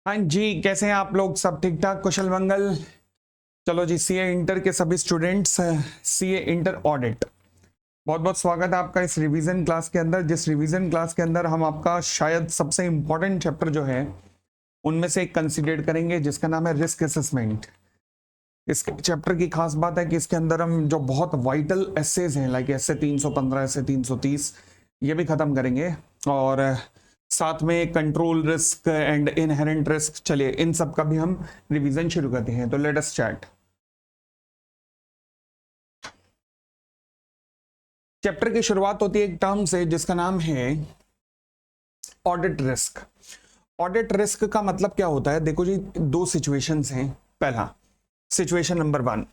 हाँ जी, कैसे हैं आप लोग? सब ठीक ठाक, कुशल मंगल। चलो जी, सीए इंटर के सभी स्टूडेंट्स, सीए इंटर ऑडिट, बहुत बहुत स्वागत है आपका इस रिवीजन क्लास के अंदर। जिस रिवीजन क्लास के अंदर हम आपका शायद सबसे इंपॉर्टेंट चैप्टर जो है उनमें से एक कंसीडर करेंगे, जिसका नाम है रिस्क असेसमेंट। इस चैप्टर की खास बात है कि इसके अंदर हम जो बहुत वाइटल एसेज हैं, लाइक एसे 315, एसे 330, ये भी खत्म करेंगे। और साथ में control risk and inherent risk, चलिए इन सब का भी हम रिवीजन शुरू करते हैं। तो लेट अस स्टार्ट। चैप्टर की शुरुआत होती है एक टर्म से जिसका नाम है ऑडिट रिस्क। ऑडिट रिस्क का मतलब क्या होता है? देखो जी, दो सिचुएशंस हैं। पहला सिचुएशन नंबर 1,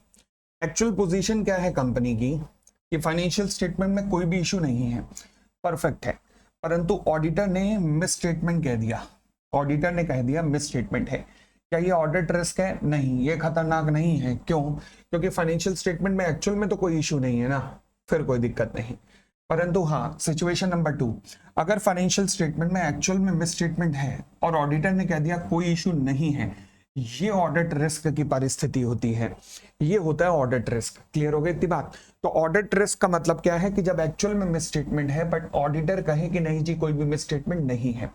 एक्चुअल पोजीशन क्या है कंपनी की कि फाइनेंशियल स्टेटमेंट में कोई भी इशू नहीं है, परफेक्ट है, परंतु ऑडिटर ने मिस स्टेटमेंट कह दिया। ऑडिटर ने कह दिया मिस स्टेटमेंट है। क्या ये ऑडिट रिस्क है? नहीं, ये खतरनाक नहीं है। क्यों? क्योंकि फाइनेंशियल स्टेटमेंट में एक्चुअल में तो कोई इशू नहीं है ना, फिर कोई दिक्कत नहीं। परंतु हाँ, सिचुएशन नंबर 2, अगर फाइनेंशियल स्टेटमेंट में एक्चुअल में मिस स्टेटमेंट है और ऑडिटर ने कह दिया कोई इशू नहीं है, ये ऑडिट रिस्क की परिस्थिति होती है। ये होता है ऑडिट रिस्क। क्लियर हो गई इतनी बात? तो ऑडिट रिस्क का मतलब क्या है कि जब एक्चुअल में मिस स्टेटमेंट है बट ऑडिटर कहे कि नहीं जी कोई भी मिस स्टेटमेंट नहीं है।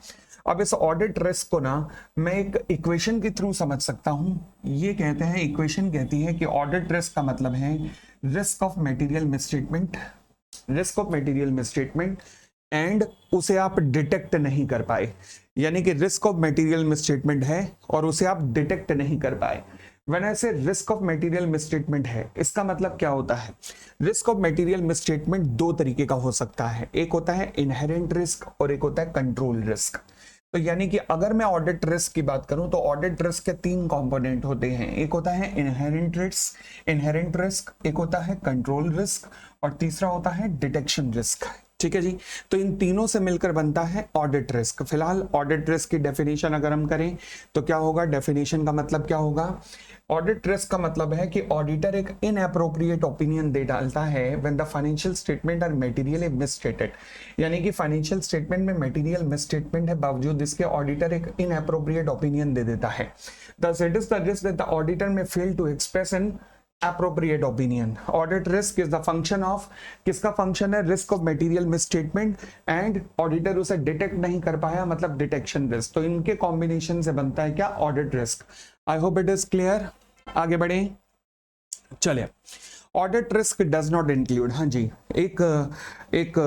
अब इस ऑडिट रिस्क को ना मैं एक इक्वेशन के थ्रू समझ सकता हूं। ये कहते हैं, इक्वेशन कहती है कि ऑडिट रिस्क का मतलब है risk of material miss statement, risk of material miss statement, and उसे आप डिटेक्ट नहीं कर पाए। यानी कि रिस्क ऑफ मटेरियल मिसस्टेटमेंट है और उसे आप डिटेक्ट नहीं कर पाए। व्हेन आई से रिस्क ऑफ मटेरियल मिसस्टेटमेंट है, इसका मतलब क्या होता है? रिस्क ऑफ मटेरियल मिसस्टेटमेंट दो तरीके का हो सकता है, एक होता है इनहेरेंट रिस्क और एक होता है कंट्रोल रिस्क। तो यानी कि अगर मैं ऑडिट रिस्क की बात करूं तो ऑडिट रिस्क के 3 कंपोनेंट होते हैं। एक होता है इनहेरेंट रिस्क, एक होता है कंट्रोल रिस्क और तीसरा होता है डिटेक्शन रिस्क। ठीक है जी, तो इन तीनों से मिलकर बनता है ऑडिट रिस्क। फिलहाल ऑडिट रिस्क की डेफिनेशन अगर हम करें तो क्या होगा? डेफिनेशन का मतलब क्या होगा? ऑडिट रिस्क का मतलब है कि ऑडिटर एक इनएप्रोप्रिएट ओपिनियन दे डालता है when the financial statement are materially misstated. यानी कि फाइनेंशियल स्टेटमेंट में मटेरियल मिसस्टेटमेंट है, बावजूद इसके ऑडिटर एक इनएप्रोप्रिएट ओपिनियन दे देता है। Thus it is the risk that the auditor may fail to express an appropriate opinion. Audit risk is the function of, किसका फंक्शन है? Risk of material misstatement, and auditor उसे detect नहीं कर पाया, मतलब detection risk. तो इनके combination से बनता है क्या? Audit risk. I hope it is clear. आगे बढ़े, चलिए। Audit risk does not include, हाँ जी, एक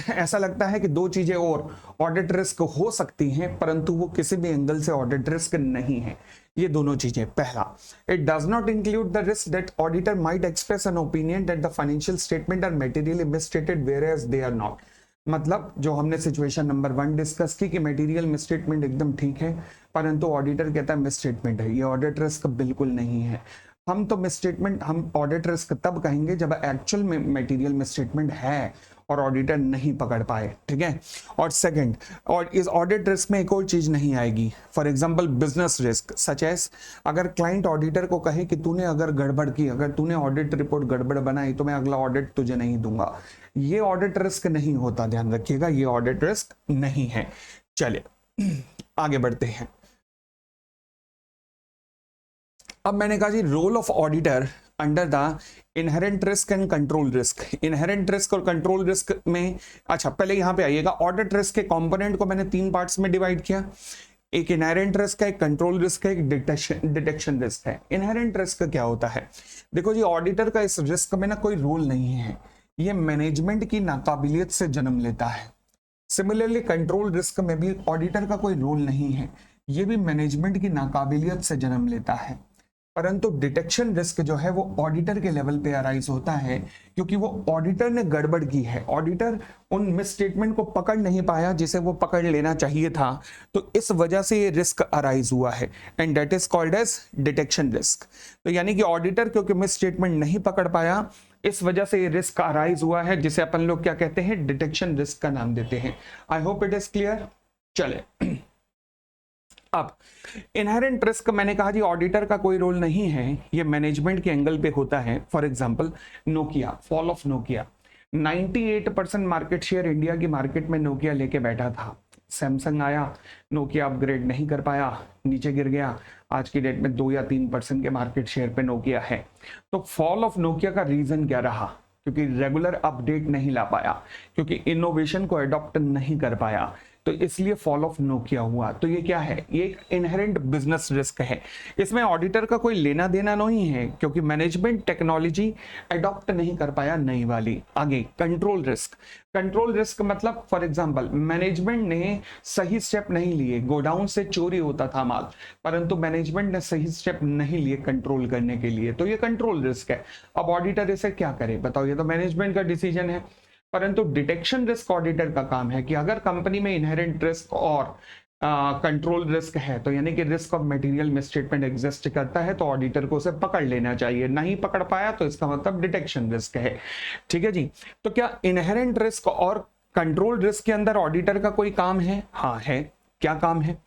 ऐसा लगता है कि दो चीजें और ऑडिट रिस्क हो सकती हैं, परंतु वो किसी भी एंगल से ऑडिट रिस्क नहीं है। ये दोनों चीजें, पहला, it does not include the risk that auditor might express an opinion that the financial statement are materially misstated whereas they are not. मतलब जो हमने सिचुएशन नंबर 1 डिस्कस की कि मटेरियल मिसस्टेटमेंट एकदम ठीक है, परंतु ऑडिटर कहता है मिसस्टेटमेंट है, ये ऑडिट रिस्क बिल्कुल नहीं है। हम तो मिसस्टेटमेंट, हम ऑडिट रिस्क तब कहेंगे जब एक्चुअल में मटेरियल मिसस्टेटमेंट है और ऑडिटर नहीं पकड़ पाए। ठीक है। और सेकंड, और इस ऑडिट रिस्क में एक और चीज नहीं आएगी, for example business risk, such as अगर क्लाइंट ऑडिटर को कहे कि तूने अगर गड़बड़ की, अगर तूने ऑडिट रिपोर्ट गड़बड़ बनाई तो मैं अगला ऑडिट तुझे नहीं दूंगा। ये ऑडिट रिस्क नहीं होता, ध्यान रखिएगा, ये ऑडिट रिस्क नहीं है। चलिए आगे बढ़ते हैं। अब मैंने कहा जी, role of auditor under the inherent risk and control risk. Inherent risk और कंट्रोल रिस्क में, अच्छा पहले यहां पे आइएगा, ऑडिट रिस्क के कंपोनेंट को मैंने 3 पार्ट्स में डिवाइड किया। एक इनहेरेंट रिस्क है, एक कंट्रोल रिस्क है, एक डिटेक्शन रिस्क है। इनहेरेंट रिस्क क्या होता है? देखो जी, ऑडिटर का इस रिस्क में ना कोई रोल नहीं है, ये मैनेजमेंट की नाकाबिलियत से जन्म लेता है। सिमिलरली कंट्रोल रिस्क में भी ऑडिटर का कोई रोल नहीं है, ये भी मैनेजमेंट की नाकाबिलियत से जन्म लेता है। परंतु डिटेक्शन रिस्क जो है वो ऑडिटर के लेवल पे अराइज होता है, क्योंकि वो ऑडिटर ने गड़बड़ की है, ऑडिटर उन मिस स्टेटमेंट को पकड़ नहीं पाया जिसे वो पकड़ लेना चाहिए था, तो इस वजह से ये रिस्क अराइज हुआ है, and that is called as detection risk. तो यानी कि ऑडिटर क्योंकि मिस स्टेटमेंट नहीं पकड़ पाया, इस वजह से ये रिस्क अराइज हुआ है, जिसे अपन लोग क्या कहते हैं? डिटेक्शन रिस्क का नाम देते हैं। I hope it is clear. चले अब इनहेरेंट रिस्क, मैंने कहा जी ऑडिटर का कोई रोल नहीं है, ये मैनेजमेंट के एंगल पे होता है। For example Nokia, fall of Nokia, 98% market share India की मार्केट में नोकिया लेके बैठा था। सैमसंग आया, नोकिया अपग्रेड नहीं कर पाया, नीचे गिर गया, आज की डेट में 2 या 3% के मार्केट शेयर पे नोकिया है। तो फॉल ऑफ नोकिया का रीजन क्या रहा? क्योंकि रेगुलर अपडेट नहीं ला पाया, क्योंकि इनोवेशन को अडॉप्ट नहीं कर पाया, तो इसलिए फॉल ऑफ नोकिया हुआ। तो ये क्या है? ये एक इनहेरेंट बिजनेस रिस्क है, इसमें ऑडिटर का कोई लेना देना नहीं है, क्योंकि मैनेजमेंट टेक्नोलॉजी अडॉप्ट नहीं कर पाया नई वाली। आगे कंट्रोल रिस्क। कंट्रोल रिस्क मतलब फॉर एग्जांपल मैनेजमेंट ने सही स्टेप नहीं लिए, गोडाउन से चोरी होता था माल, परंतु मैनेजमेंट ने सही स्टेप नहीं लिए कंट्रोल करने के लिए, तो ये कंट्रोल रिस्क है। अब ऑडिटर इसे क्या करे बताओ? ये तो मैनेजमेंट का डिसीजन है, परंतु डिटेक्शन रिस्क ऑडिटर का काम है कि अगर कंपनी में इनहेरेंट रिस्क और कंट्रोल रिस्क है, तो यानी कि risk of material misstatement exist करता है, तो ऑडिटर को उसे पकड़ लेना चाहिए। नहीं पकड़ पाया तो इसका मतलब डिटेक्शन रिस्क है। ठीक है जी। तो क्या इनहेरेंट रिस्क और कंट्रोल रिस्क के अंदर ऑडिटर का कोई काम है? हाँ है। क्या काम है?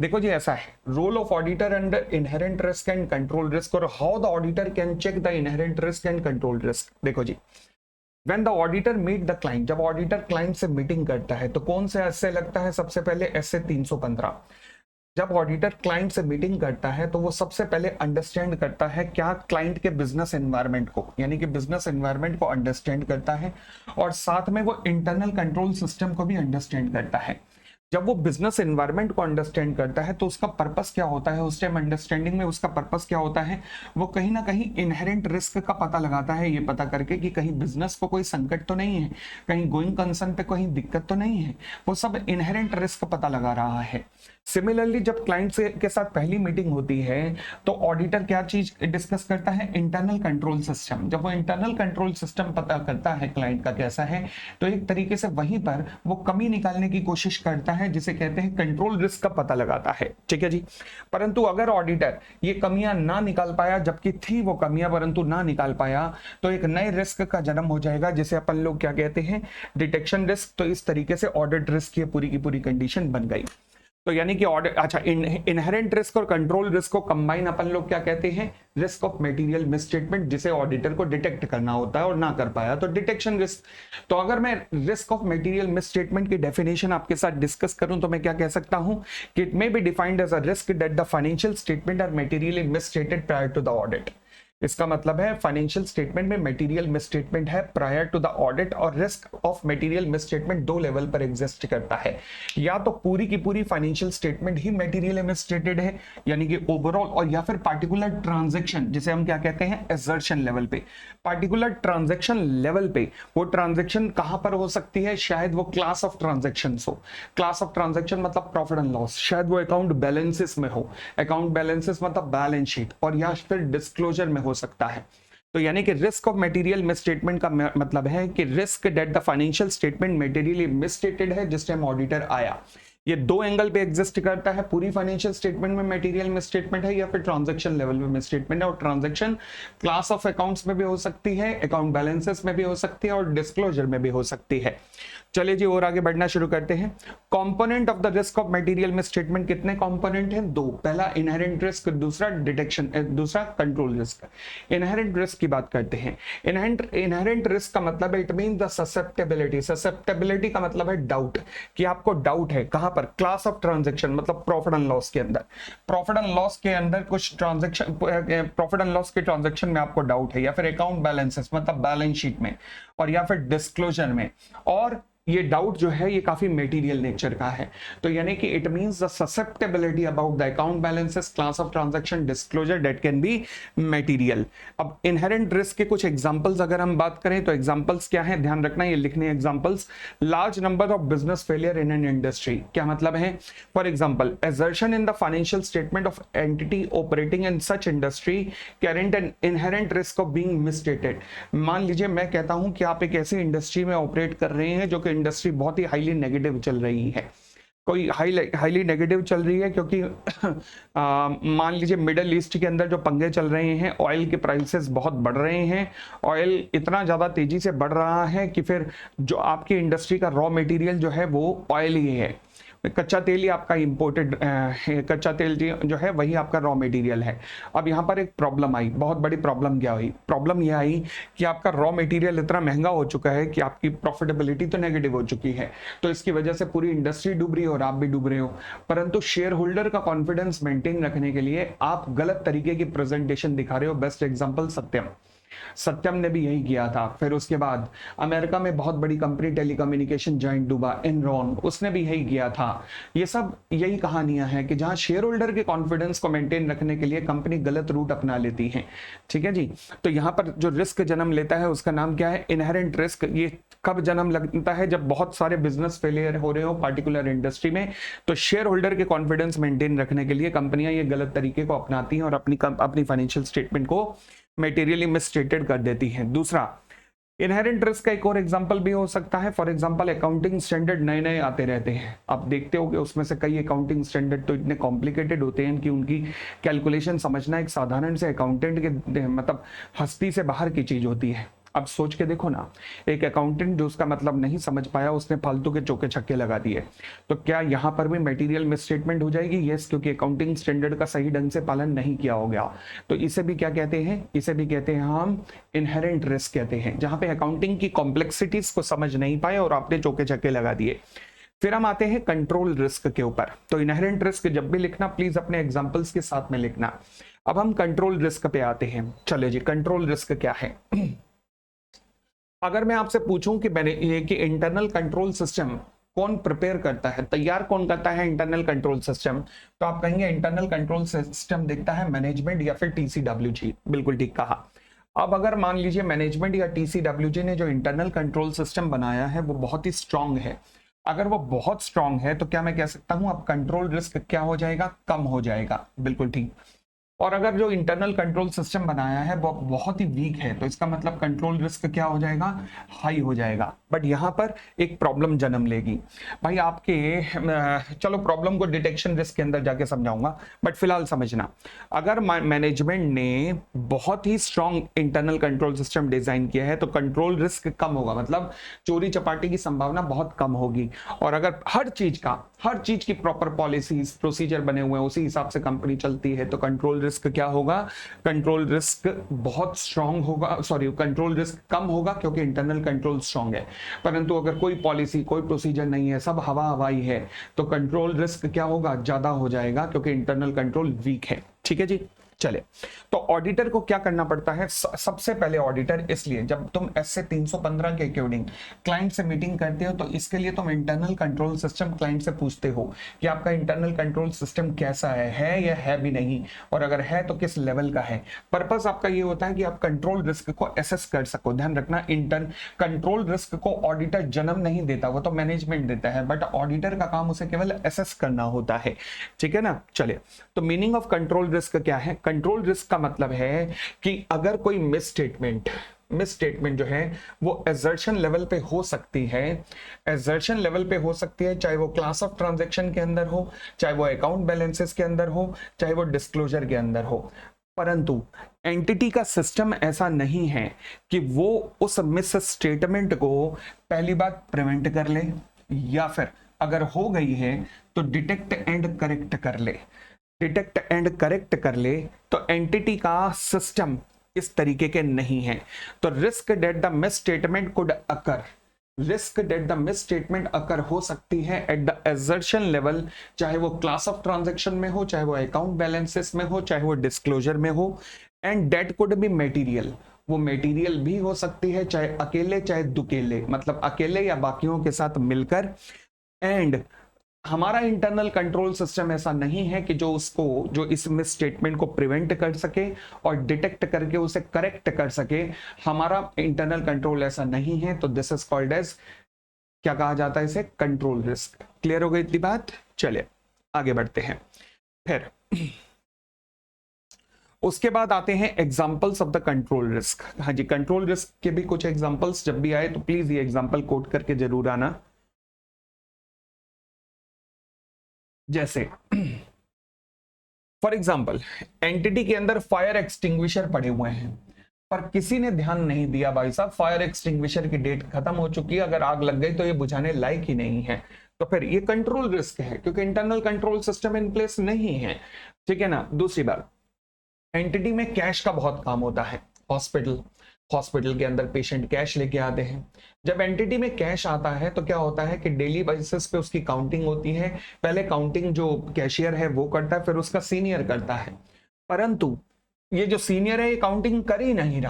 देखो जी, ऐसा है, role of auditor under inherent risk and control risk, और how the auditor can check the inherent risk and control risk. देखो जी, When the auditor meet the client, जब ऑडिटर क्लाइंट से मीटिंग करता है तो कौन से एसए लगता है? सबसे पहले एसए 315। जब ऑडिटर क्लाइंट से मीटिंग करता है तो वो सबसे पहले अंडरस्टैंड करता है क्या क्लाइंट के बिजनेस एनवायरनमेंट को, यानी कि बिजनेस एनवायरनमेंट को अंडरस्टैंड करता है, और साथ में वो इंटरनल कंट्रोल सिस्टम को भी अंडरस्टैंड करता है। जब वो बिजनेस एनवायरनमेंट को अंडरस्टैंड करता है तो उसका पर्पस क्या होता है? उस टाइम अंडरस्टैंडिंग में उसका पर्पस क्या होता है? वो कहीं ना कहीं इनहेरेंट रिस्क का पता लगाता है, ये पता करके कि कहीं बिजनेस को कोई संकट तो नहीं है, कहीं गोइंग कंसर्न पे कोई दिक्कत तो नहीं है, वो सब इनहेरेंट रिस्क पता लगा रहा है। सिमिलरली जब क्लाइंट के साथ पहली मीटिंग होती है तो ऑडिटर क्या चीज डिस्कस करता है? Internal control system. जब वो इंटरनल कंट्रोल सिस्टम पता करता है क्लाइंट का कैसा है, तो एक तरीके से वहीं पर वो कमी निकालने की कोशिश करता है, जिसे कहते हैं कंट्रोल रिस्क का पता लगाता है। ठीक है जी। परंतु अगर ऑडिटर ये कमियां ना निकाल पाया, जबकि थी वो कमियां परंतु ना निकाल पाया, तो एक नए रिस्क का जन्म हो जाएगा, जिसे अपन लोग क्या कहते हैं? Detection risk. तो इस तरीके से ऑडिट रिस्क की पूरी की पूरी कंडीशन बन गई। तो यानी कि ऑडिट, अच्छा, इनहेरेंट रिस्क और कंट्रोल रिस्क को कंबाइन अपन लोग क्या कहते हैं? रिस्क ऑफ मटेरियल मिसस्टेटमेंट, जिसे ऑडिटर को डिटेक्ट करना होता है और ना कर पाया तो डिटेक्शन रिस्क। तो अगर मैं रिस्क ऑफ मटेरियल मिसस्टेटमेंट की डेफिनेशन आपके साथ डिस्कस करूं तो मैं क्या कह सकता हूं कि it may be defined as a risk that the financial statement are materially misstated prior to the audit. इसका मतलब है फाइनेंशियल स्टेटमेंट में मटेरियल मिसस्टेटमेंट है प्रायर टू द ऑडिट, और रिस्क ऑफ मटेरियल मिसस्टेटमेंट दो लेवल पर exist करता है। या तो पूरी की पूरी फाइनेंशियल स्टेटमेंट ही मटेरियल मिसस्टेटेड है, यानी कि ओवरऑल, और या फिर पार्टिकुलर ट्रांजैक्शन, जिसे हम क्या कहते हैं? एसर्शन लेवल पे। पार्टिकुलर ट्रांजैक्शन लेवल पे वो ट्रांजैक्शन कहां पर हो सकती है? शायद वो क्लास ऑफ ट्रांजैक्शन हो। क्लास ऑफ ट्रांजैक्शन मतलब प्रॉफिट एंड लॉस, शायद वो अकाउंट बैलेंसेस में हो, अकाउंट बैलेंसेस मतलब बैलेंस शीट, और या फिर डिस्क्लोजर में हो सकता है। तो यानी कि रिस्क ऑफ मटेरियल मिसस्टेटमेंट का मतलब है कि risk that the financial statement materially मिसस्टेटेड है जिस टाइम ऑडिटर आया। ये दो एंगल पे एग्जिस्ट करता है, पूरी फाइनेंशियल स्टेटमेंट में मटेरियल मिसस्टेटमेंट है या फिर ट्रांजैक्शन लेवल में मिसस्टेटमेंट है, और ट्रांजैक्शन क्लास ऑफ अकाउंट्स में भी हो सकती है, अकाउंट बैलेंसेस में भी हो सकती है, और डिस्क्लोजर में भी हो सकती है। चलिए जी, और आगे बढ़ना शुरू करते हैं। Component of the risk of material misstatement कितने कंपोनेंट हैं? दो। पहला इनहेरेंट रिस्क, दूसरा डिटेक्शन, दूसरा कंट्रोल रिस्क। इनहेरेंट रिस्क की बात करते हैं। इनहेरेंट रिस्क का मतलब है it mean the susceptibility. Susceptibility का मतलब है डाउट, कि आपको डाउट है कहां पर? क्लास ऑफ ट्रांजैक्शन मतलब प्रॉफिट एंड लॉस के अंदर। प्रॉफिट एंड लॉस के अंदर कुछ ट्रांजैक्शन, प्रॉफिट एंड लॉस के ट्रांजैक्शन में आपको डाउट है, या फिर अकाउंट बैलेंसेस मतलब बैलेंस शीट में, और या फिर डिस्क्लोजर में, और ये डाउट जो है ये काफी मटेरियल नेचर का है। तो यानी कि it means the susceptibility about the account balances, class of transaction, disclosure that can be material. अब इनहेरेंट रिस्क के कुछ एग्जांपल्स अगर हम बात करें तो एग्जांपल्स क्या है? ध्यान रखना, ये लिखने examples. Large number of business failure in an industry. क्या मतलब है? For example, assertion in the financial statement of entity operating in such industry carrying an inherent risk of being misstated। मान लीजिए मैं कहता हूं कि आप एक ऐसी इंडस्ट्री में ऑपरेट कर रहे हैं जो कि इंडस्ट्री बहुत ही हाईली नेगेटिव चल रही है, कोई हाईली नेगेटिव चल रही है, क्योंकि मान लीजिए मिडल ईस्ट के अंदर जो पंगे चल रहे हैं, ऑयल के प्राइसेस बहुत बढ़ रहे हैं, ऑयल इतना ज़्यादा तेजी से बढ़ रहा है कि फिर जो आपकी इंडस्ट्री का रॉ मटेरियल जो है वो ऑयल ही है। कच्चा तेल ही आपका इंपोर्टेड, कच्चा तेल जो है वही आपका रॉ मटेरियल है। अब यहाँ पर एक प्रॉब्लम आई, बहुत बड़ी प्रॉब्लम क्या हुई, प्रॉब्लम यह आई कि आपका रॉ मटेरियल इतना महंगा हो चुका है कि आपकी प्रॉफिटेबिलिटी तो नेगेटिव हो चुकी है, तो इसकी वजह से पूरी इंडस्ट्री डूब रही है और आप भी डूब रहे हो। परंतु शेयर होल्डर का कॉन्फिडेंस मेंटेन रखने के लिए आप गलत तरीके की प्रेजेंटेशन दिखा रहे हो। बेस्ट एग्जांपल सत्यम, सत्यम ने भी यही किया था। फिर उसके बाद अमेरिका में बहुत बड़ी कंपनी टेलीकम्युनिकेशन जॉइंट डूबा, एनरॉन, उसने भी यही किया था। ये सब यही कहानियां हैं कि जहां शेयर होल्डर के कॉन्फिडेंस को मेंटेन रखने के लिए कंपनी गलत रूट अपना लेती है। ठीक है जी। तो यहां पर जो रिस्क जन्म लेता है उसका नाम क्या है, इनहेरेंट रिस्क। ये कब जन्म लगता है, जब बहुत सारे बिजनेस फेलियर हो रहे हो पार्टिकुलर इंडस्ट्री में, तो शेयर होल्डर के कॉन्फिडेंस मेंटेन रखने के लिए कंपनियां ये गलत तरीके को अपनाती हैं और अपनी फाइनेंशियल स्टेटमेंट को मेटीरियली मिसस्टेटेड कर देती हैं। दूसरा, इनहेरेंट रिस्क का एक और एग्जांपल भी हो सकता है। फॉर एग्जांपल अकाउंटिंग स्टैंडर्ड नए नए आते रहते हैं, आप देखते हो कि उसमें से कई अकाउंटिंग स्टैंडर्ड तो इतने कॉम्प्लिकेटेड होते हैं कि उनकी कैलकुलेशन समझना एक साधारण से अकाउंटेंट के मतलब हस्ती से बाहर की चीज होती है। अब सोच के देखो ना, एक अकाउंटेंट जो उसका मतलब नहीं समझ पाया, उसने फालतू के चौके छक्के लगा दिए, तो क्या यहां पर भी मटेरियल मिसस्टेटमेंट हो जाएगी? यस, क्योंकि अकाउंटिंग स्टैंडर्ड का सही ढंग से पालन नहीं किया हो गया। तो इसे भी क्या कहते हैं, इसे भी कहते हैं हम इनहेरेंट रिस्क कहते हैं, जहां पे अकाउंटिंग की कॉम्प्लेक्सिटीज को समझ नहीं पाए और आपने चौके छक्के लगा दिए। फिर हम आते हैं कंट्रोल रिस्क के ऊपर। तो इनहेरेंट रिस्क जब भी लिखना प्लीज अपने एग्जांपल्स के साथ में लिखना। अब हम कंट्रोल रिस्क पे आते हैं। चलो जी, कंट्रोल रिस्क क्या है? अगर मैं आपसे पूछूं कि इंटरनल कंट्रोल सिस्टम कौन प्रिपेयर करता है, तैयार कौन करता है इंटरनल कंट्रोल सिस्टम, तो आप कहेंगे इंटरनल कंट्रोल सिस्टम देखता है मैनेजमेंट या फिर टीसीडब्ल्यूजी। बिल्कुल ठीक कहा। अब अगर मान लीजिए मैनेजमेंट या टीसीडब्ल्यूजी ने जो इंटरनल कंट्रोल सिस्टम बनाया है वो बहुत ही स्ट्रांग है, अगर वो बहुत स्ट्रांग है तो क्या मैं कह सकता हूं अब कंट्रोल रिस्क क्या हो जाएगा, कम हो जाएगा। बिल्कुल ठीक। और अगर जो इंटरनल कंट्रोल सिस्टम बनाया है वो बहुत ही वीक है, तो इसका मतलब कंट्रोल रिस्क क्या हो जाएगा, हाई हो जाएगा। बट यहां पर एक प्रॉब्लम जन्म लेगी भाई आपके, चलो प्रॉब्लम को डिटेक्शन रिस्क के अंदर जाके समझाऊंगा, बट फिलहाल समझना, अगर मैनेजमेंट ने बहुत ही strong internal control system design किया है तो कंट्रोल रिस्क कम होगा, मतलब चोरी चपाटी की संभावना बहुत कम होगी। और अगर हर चीज की प्रॉपर पॉलिसीज प्रोसीजर बने हुए हैं, उसी हिसाब से कंपनी चलती है, तो कंट्रोल रिस्क क्या होगा, कंट्रोल रिस्क बहुत स्ट्रांग होगा, सॉरी कंट्रोल रिस्क कम होगा क्योंकि इंटरनल कंट्रोल स्ट्रांग है। परंतु अगर कोई पॉलिसी कोई प्रोसीजर नहीं है, सब हवा हवाई है, तो कंट्रोल रिस्क क्या होगा, ज्यादा हो जाएगा क्योंकि इंटरनल कंट्रोल वीक है। ठीक है जी। चले, तो ऑडिटर को क्या करना पड़ता है, सबसे पहले ऑडिटर, इसलिए जब तुम ऐसे 315 के अकॉर्डिंग क्लाइंट से मीटिंग करते हो तो इसके लिए तुम इंटरनल कंट्रोल सिस्टम क्लाइंट से पूछते हो कि आपका इंटरनल कंट्रोल सिस्टम कैसा है या है भी नहीं, और अगर है तो किस लेवल का है। पर्पस आपका ये होता है कि आप कंट्रोल रिस्क को एसेस कर सको। ध्यान रखना, कंट्रोल रिस्क को ऑडिटर जन्म नहीं देता, वो तो मैनेजमेंट देता है, बट ऑडिटर का काम उसे केवल एसेस करना होता है। ठीक है ना। चले, तो मीनिंग ऑफ कंट्रोल रिस्क क्या है, कंट्रोल रिस्क का मतलब है कि अगर कोई मिसस्टेटमेंट जो है वो एजर्शन लेवल पे हो सकती है, एजर्शन लेवल पे हो सकती है, चाहे वो क्लास ऑफ ट्रांजैक्शन के अंदर हो, चाहे वो अकाउंट बैलेंसेस के अंदर हो, चाहे वो डिस्क्लोजर के अंदर हो, परंतु एंटिटी का सिस्टम ऐसा नहीं है कि वो उस मिस स्टेटमेंट को पहली बात प्रिवेंट कर ले, या फिर अगर हो गई है तो डिटेक्ट एंड करेक्ट कर ले। डिटेक्ट एंड करेक्ट कर ले तो एंटिटी का सिस्टम इस तरीके के नहीं है। तो risk that the misstatement could occur, risk that the misstatement occur हो सकती है एट द एजर्शन लेवल, चाहे वो क्लास ऑफ ट्रांजैक्शन में हो, चाहे वो अकाउंट बैलेंसेस में हो, चाहे वो डिस्क्लोजर में हो। And that could be material, वो मटेरियल भी हो सकती है, चाहे अकेले चाहे दुकेले, मतलब अकेले या बाकियों के साथ मिलकर। एंड हमारा इंटरनल कंट्रोल सिस्टम ऐसा नहीं है कि जो इस मिस स्टेटमेंट को प्रिवेंट कर सके और डिटेक्ट करके उसे करेक्ट कर सके। हमारा इंटरनल कंट्रोल ऐसा नहीं है, तो दिस इज कॉल्ड एज, क्या कहा जाता है इसे, कंट्रोल रिस्क। क्लियर हो गई इतनी बात। चले आगे बढ़ते हैं। फिर उसके बाद आते हैं examples of the control risk. हाँ जी, कंट्रोल रिस्क के भी कुछ एग्जांपल्स जब भी आए तो प्लीज ये एग्जांपल कोट करके जरूर आना। जैसे फॉर एग्जाम्पल, एंटिटी के अंदर फायर एक्सटिंग्विशर पड़े हुए हैं, पर किसी ने ध्यान नहीं दिया, भाई साहब फायर एक्सटिंग्विशर की डेट खत्म हो चुकी है, अगर आग लग गई तो ये बुझाने लायक ही नहीं है, तो फिर ये कंट्रोल रिस्क है, क्योंकि internal control system in place नहीं है, ठीक है ना। दूसरी बात, एंटिटी में कैश का बहुत काम होता है। हॉस्पिटल के अंदर पेशेंट कैश लेके आते हैं। जब एंटिटी में कैश आता है तो क्या होता है कि डेली बेसिस पे उसकी काउंटिंग होती है। पहले काउंटिंग जो कैशियर है वो करता है, फिर उसका सीनियर करता है। परंतु ये जो सीनियर है ये काउंटिंग कर ही नहीं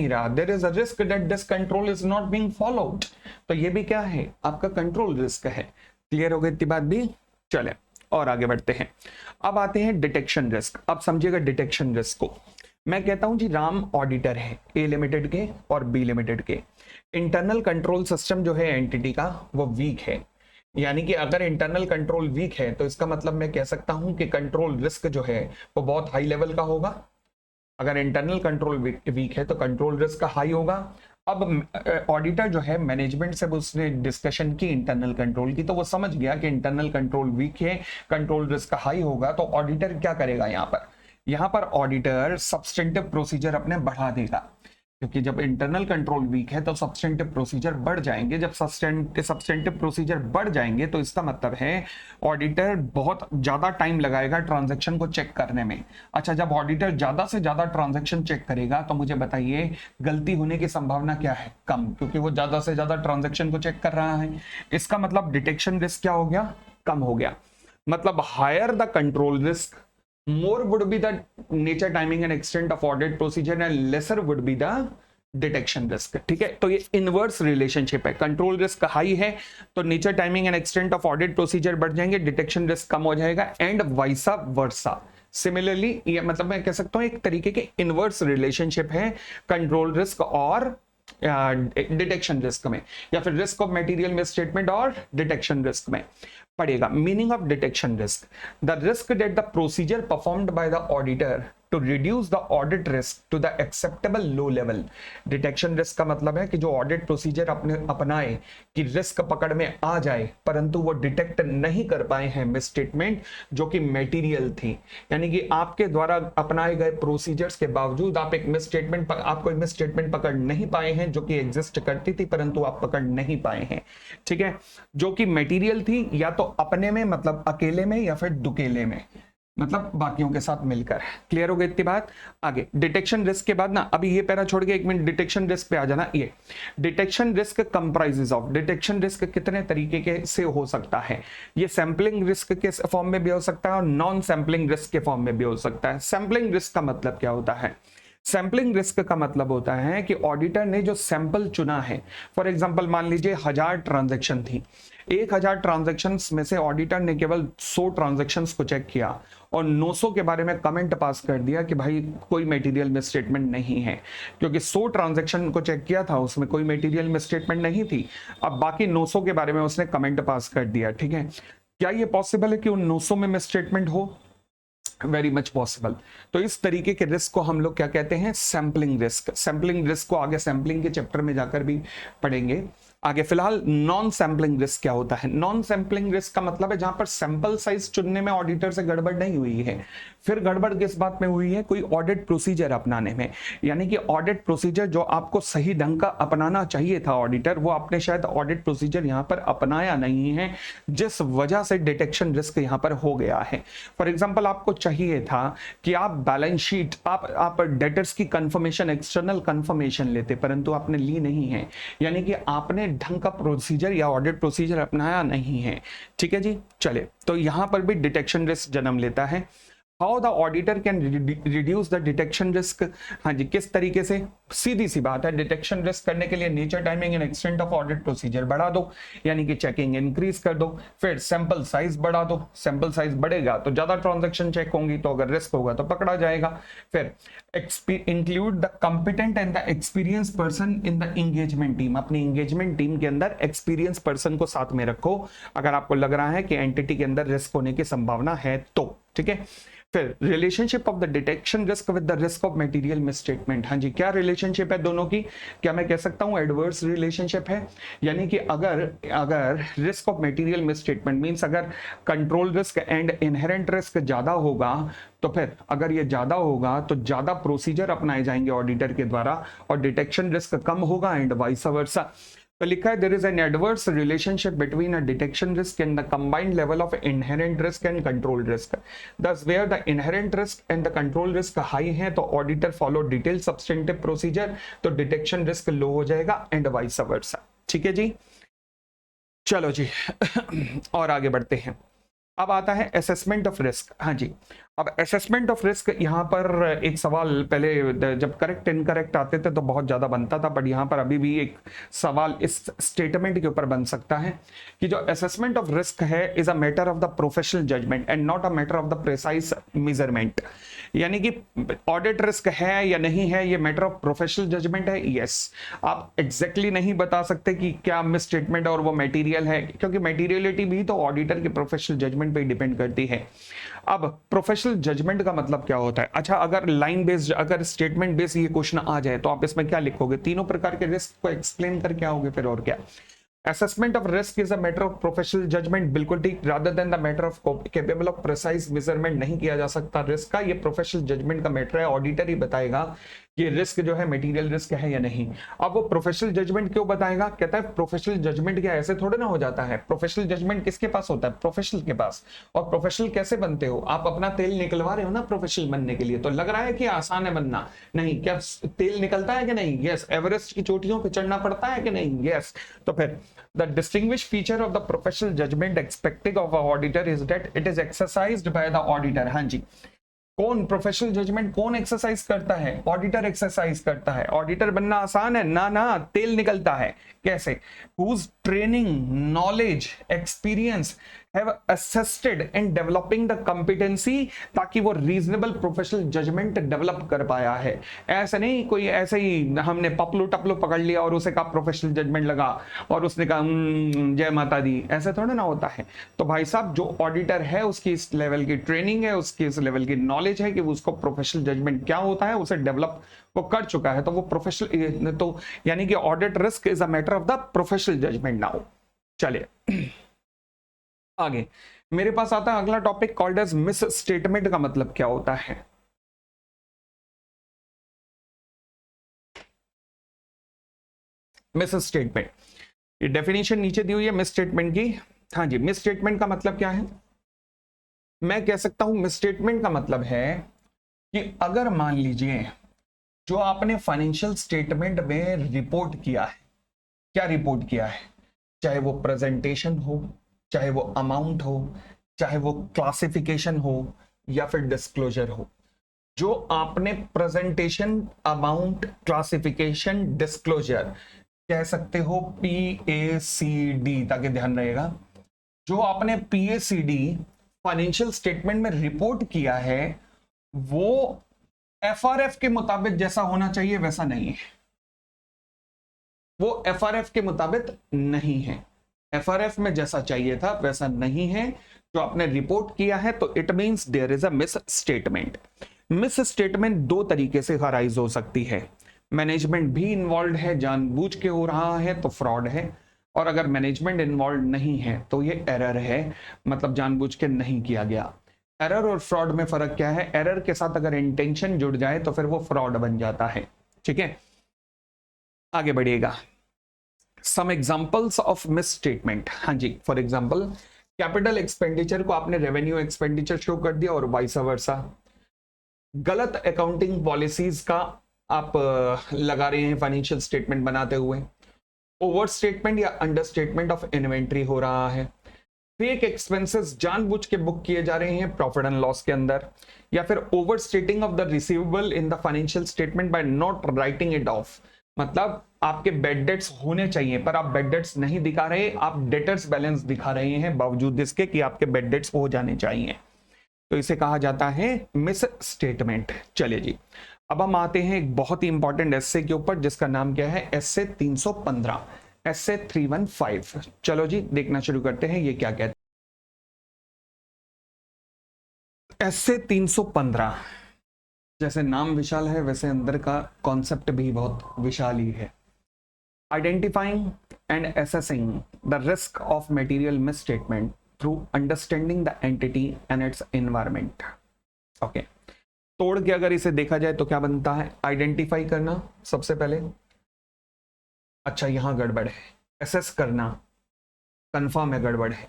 रहा। There is a risk that this control is not being followed. तो ये भी क्या है, आपका कंट्रोल रिस्क है। क्लियर हो गई इतनी बात भी। चले और आगे बढ़ते हैं। अब आते हैं डिटेक्शन रिस्क। अब समझिएगा डिटेक्शन रिस्क को। मैं कहता हूं जी, राम ऑडिटर है ए लिमिटेड के और बी लिमिटेड के। इंटरनल कंट्रोल सिस्टम जो है एंटिटी का वो वीक है। यानी कि अगर इंटरनल कंट्रोल वीक है तो इसका मतलब मैं कह सकता हूं कि कंट्रोल रिस्क जो है वो बहुत हाई लेवल का होगा। अगर इंटरनल कंट्रोल वीक है तो कंट्रोल रिस्क हाई होगा। अब ऑडिटर जो है मैनेजमेंट से उसने डिस्कशन की इंटरनल कंट्रोल की, तो वो समझ गया कि इंटरनल कंट्रोल वीक है, कंट्रोल रिस्क हाई होगा। तो ऑडिटर क्या करेगा, यहाँ पर ऑडिटर सब्सटेंटिव प्रोसीजर अपने बढ़ा देगा। क्योंकि जब इंटरनल कंट्रोल वीक है तो सब्सटेंटिव प्रोसीजर बढ़ जाएंगे। जब सब्सटेंटिव प्रोसीजर बढ़ जाएंगे तो इसका मतलब है ऑडिटर बहुत ज्यादा टाइम लगाएगा ट्रांजैक्शन को चेक करने में। अच्छा, जब ऑडिटर ज्यादा से ज्यादा ट्रांजैक्शन चेक करेगा तो मुझे बताइए गलती होने की संभावना क्या है, कम, क्योंकि वो ज्यादा से ज्यादा ट्रांजैक्शन को चेक कर रहा है। इसका मतलब डिटेक्शन रिस्क क्या हो गया, कम हो गया। मतलब higher the control risk, more would be the nature, timing and extent of audit procedure and lesser would be the detection risk. ठीक है, तो ये इनवर्स रिलेशनशिप है। कंट्रोल रिस्क हाई है तो nature, timing and extent of audit procedure बढ़ जाएंगे, detection risk कम हो जाएगा, एंड वाइसा वर्सा। सिमिलरली ये मतलब मैं कह सकता हूं एक तरीके के इनवर्स रिलेशनशिप है कंट्रोल रिस्क और डिटेक्शन रिस्क में, या फिर रिस्क ऑफ मटेरियल मिसस्टेटमेंट और डिटेक्शन रिस्क में पड़ेगा। Meaning of detection risk, the risk that the procedure performed by the auditor to reduce the audit risk to the acceptable low level. Detection risk का मतलब है कि जो audit procedure अपनाए कि रिस्क पकड़ में आ जाए परंतु वो डिटेक्ट नहीं कर पाए हैं मिसस्टेटमेंट जो कि मटेरियल थी। यानी कि आपके द्वारा अपनाए गए प्रोसीजर्स के बावजूद आप कोई मिसस्टेटमेंट पकड़ नहीं पाए हैं जो कि एग्जिस्ट करती थी परंतु आप पकड़ नहीं पाए हैं। ठीक है, जो कि मटेरियल थी या तो अपने में मतलब अकेले में या फिर दुकेले में, मतलब बाकियों के साथ मिलकर। क्लियर हो गई इतनी बात। आगे डिटेक्शन रिस्क के बाद ना, अभी ये पैरा छोड़ के एक मिनट डिटेक्शन रिस्क पे आ जाना। ये detection risk comprises of, detection risk कितने तरीके के से हो सकता है। ये सैंपलिंग रिस्क के फॉर्म में भी हो सकता है और नॉन सैंपलिंग रिस्क के फॉर्म में भी हो सकता है। सैंपलिंग रिस्क का मतलब क्या होता है, सैंपलिंग रिस्क का मतलब होता है कि ऑडिटर ने जो सैंपल चुना है, फॉर एग्जांपल मान लीजिए 1000 ट्रांजैक्शन थी, 1000 ट्रांजैक्शंस में से ऑडिटर ने केवल 100 ट्रांजैक्शंस को चेक किया और 900 के बारे में कमेंट पास कर दिया कि भाई कोई मटेरियल मिसस्टेटमेंट नहीं है, क्योंकि 100 ट्रांजैक्शन को चेक किया था उसमें कोई मटेरियल मिसस्टेटमेंट नहीं थी। अब बाकी 900 के बारे में उसने कमेंट पास कर दिया। ठीक है, क्या ये पॉसिबल है कि उन 900 में मिसस्टेटमेंट हो? Very much possible. तो इस तरीके के रिस्क को हम लोग क्या कहते हैं, सैंपलिंग रिस्क। सैंपलिंग रिस्क को आगे सैंपलिंग के चैप्टर में जाकर भी पढ़ेंगे। आगे फिलहाल नॉन सैंपलिंग रिस्क क्या होता है। नॉन सैंपलिंग रिस्क का मतलब है जहां पर सैंपल साइज चुनने में ऑडिटर से गड़बड़ नहीं हुई है। फिर गड़बड़ किस बात में हुई है, कोई ऑडिट प्रोसीजर अपनाने में। यानी कि ऑडिट प्रोसीजर जो आपको सही ढंग का अपनाना चाहिए था ऑडिटर, वो आपने शायद ऑडिट प्रोसीजर यहां पर अपनाया नहीं है, जिस वजह से डिटेक्शन रिस्क यहां पर हो गया है। फॉर एग्जांपल आपको चाहिए था कि आप बैलेंस शीट, आप डेटर्स की कंफर्मेशन, एक्सटर्नल कंफर्मेशन लेते, परंतु आपने ली नहीं है। यानी कि आपने ढंग का प्रोसीजर या ऑडिट प्रोसीजर अपनाया नहीं है। ठीक है जी, चले तो यहां पर भी डिटेक्शन रिस्क जन्म लेता है। How the auditor can reduce the detection risk. हाँ जी, किस तरीके से, सीधी सी बात है, डिटेक्शन रिस्क करने के लिए nature, timing and extent of audit procedure बढ़ा दो, यानी कि चेकिंग इंक्रीज कर दो। फिर सैंपल साइज बढ़ा दो, सैंपल साइज बढ़ेगा तो ज्यादा ट्रांजैक्शन चेक होंगी, तो अगर रिस्क होगा तो पकड़ा जाएगा। फिर include the competent and the experience person in the engagement team. अपनी एंगेजमेंट टीम के अंदर एक्सपीरियंस पर्सन को साथ में रखो अगर आपको लग रहा है कि एंटिटी के अंदर रिस्क होने की संभावना है तो। ठीक है, फिर relationship of the detection risk with the risk of material misstatement. हाँ जी, क्या रिलेशनशिप है दोनों की, क्या मैं कह सकता हूं एडवर्स रिलेशनशिप है। यानी कि अगर risk of material misstatement means अगर control risk and inherent risk ज्यादा होगा, तो फिर अगर ये ज्यादा होगा तो ज्यादा प्रोसीजर अपनाए जाएंगे ऑडिटर के द्वारा और डिटेक्शन रिस्क कम होगा, एंड वाइस वर्सा। तो लिखा है there is an adverse relationship between a detection risk and the combined level of inherent risk and control risk. Thus where the inherent risk and the control risk high है तो auditor follow detail substantive procedure, तो detection risk low हो जाएगा and vice versa. ठीक है जी, चलो जी और आगे बढ़ते हैं। अब आता है असेसमेंट ऑफ रिस्क। हाँ जी, अब असेसमेंट ऑफ रिस्क, यहाँ पर एक सवाल पहले जब करेक्ट इनकरेक्ट आते थे तो बहुत ज्यादा बनता था, बट यहाँ पर अभी भी एक सवाल इस स्टेटमेंट के ऊपर बन सकता है कि जो असेसमेंट ऑफ रिस्क है is a matter of the professional judgement and not a matter of the precise measurement. यानी कि ऑडिट रिस्क है या नहीं है, ये मैटर ऑफ प्रोफेशनल जजमेंट है। यस, आप एग्जैक्टली नहीं बता सकते कि क्या मिस स्टेटमेंट और वो मटेरियल है, क्योंकि मटेरियलिटी भी तो ऑडिटर के प्रोफेशनल जजमेंट पे डिपेंड करती है। अब प्रोफेशनल जजमेंट का मतलब क्या होता है? अच्छा, अगर लाइन बेस्ड, अगर स्टेटमेंट बेस्ड ये क्वेश्चन आ जाए तो आप इसमें क्या लिखोगे? तीनों प्रकार के रिस्क को एक्सप्लेन करके आओगे फिर, और क्या? Assessment of risk is a matter of professional judgement, बिल्कुल ठीक, rather than the matter of capable of precise measurement नहीं किया जा सकता रिस्क का, ये प्रोफेशनल जजमेंट का मैटर है। ऑडिटर ही बताएगा कि रिस्क जो है मटेरियल रिस्क है या नहीं। अब वो प्रोफेशनल जजमेंट क्यों बताएगा? कहता है प्रोफेशनल जजमेंट क्या ऐसे थोड़े ना हो जाता है। प्रोफेशनल जजमेंट किसके पास होता है? प्रोफेशनल के पास। और प्रोफेशनल कैसे बनते हो? आप अपना तेल निकलवा रहे हो ना प्रोफेशनल बनने के लिए, तो लग रहा है कि आसान है बनना, नहीं, क्या तेल निकलता है कि नहीं? यस। एवरेस्ट की चोटियों पे चढ़ना पड़ता है कि नहीं? यस। तो फिर the distinguished feature of the professional judgment expected of a auditor is that it is exercised by the auditor। हाँ जी, कौन प्रोफेशनल जजमेंट कौन एक्सरसाइज करता है? ऑडिटर एक्सरसाइज करता है। ऑडिटर बनना आसान है ना? ना, तेल निकलता है। कैसे? whose training, knowledge, experience have assisted in developing the competency, ताकि वो रीजनेबल प्रोफेशनल जजमेंट डेवलप कर पाया है। ऐसे नहीं कोई ऐसे ही हमने पपलू टपलू पकड़ लिया और उसे कहा प्रोफेशनल जजमेंट लगा और उसने कहा जय माता दी, ऐसे थोड़ा ना होता है। तो भाई साहब, जो ऑडिटर है उसकी इस लेवल की ट्रेनिंग है, उसकी इस लेवल की नॉलेज है कि उसको प्रोफेशनल जजमेंट क्या होता है उसे डेवलप वो कर चुका है, तो वो प्रोफेशनल, तो यानी कि audit risk is a matter of the professional judgement. Now चलिए आगे, मेरे पास आता है अगला topic called as misstatement. का मतलब क्या होता है? मिस स्टेटमेंट, ये डेफिनेशन नीचे दी हुई है मिस स्टेटमेंट की। हाँ जी, मिस स्टेटमेंट का मतलब क्या है? मैं कह सकता हूं मिस स्टेटमेंट का मतलब है कि अगर मान लीजिए जो आपने फाइनेंशियल स्टेटमेंट में रिपोर्ट किया है, क्या रिपोर्ट किया है, चाहे वो प्रेजेंटेशन हो, चाहे वो अमाउंट हो, चाहे वो क्लासिफिकेशन हो या फिर डिस्क्लोजर हो, जो आपने प्रेजेंटेशन, अमाउंट, क्लासिफिकेशन, डिस्क्लोजर, कह सकते हो PACD, ताकि ध्यान रहेगा, जो आपने PACD फाइनेंशियल स्टेटमेंट में रिपोर्ट किया है वो FRF के मुताबिक जैसा होना चाहिए वैसा नहीं है। वो FRF के मुताबिक नहीं है, FRF में जैसा चाहिए था वैसा नहीं है जो आपने रिपोर्ट किया है, तो it means there is a misstatement. Misstatement दो तरीके से अराइज हो सकती है। मैनेजमेंट भी इन्वॉल्व है, जानबूझ के हो रहा है तो फ्रॉड है, और अगर मैनेजमेंट इन्वॉल्व नहीं है तो ये एरर है, मतलब जानबूझ के नहीं किया गया। एरर और फ्रॉड में फर्क क्या है? एरर के साथ अगर इंटेंशन जुड़ जाए तो फिर वो फ्रॉड बन जाता है। ठीक है, आगे बढ़िएगा। Some examples of misstatement. हाँ जी, फॉर एग्जांपल कैपिटल एक्सपेंडिचर को आपने रेवेन्यू एक्सपेंडिचर शो कर दिया और वाइस वर्सा। गलत अकाउंटिंग पॉलिसीज का आप लगा रहे हैं फाइनेंशियल स्टेटमेंट बनाते हुए। ओवर स्टेटमेंट या अंडर स्टेटमेंट ऑफ इन्वेंट्री हो रहा है। फेक एक्सपेंसेस जानबूझ के बुक किए जा रहे हैं प्रॉफिट एंड लॉस के अंदर, या फिर over स्टेटिंग of the receivable in the financial statement by not writing it of. मतलब आपके बेड डेट्स होने चाहिए पर आप बेड डेट्स नहीं दिखा रहे, आप डेटर्स बैलेंस दिखा रहे हैं बावजूद इसके कि आपके बेड डेट्स हो जाने चाहिए, तो इसे कहा जाता है मिस स्टेटमेंट। चलिए जी, अब हम आते हैं एक बहुत ही इंपॉर्टेंट एस्से के ऊपर जिसका नाम क्या है? एस्से 315, एस्से 315। चलो जी देखना शुरू करते हैं ये क्या कहते हैं। एस्से 315, जैसे नाम विशाल है वैसे अंदर का कॉन्सेप्ट भी बहुत विशाल ही है। Identifying and assessing the risk of material miss statement through understanding the entity and its environment. Okay, तोड़ के अगर इसे देखा जाए तो क्या बनता है? आइडेंटिफाई करना सबसे पहले। अच्छा, यहां गड़बड़ है, एसेस करना, कंफर्म है गड़बड़ है।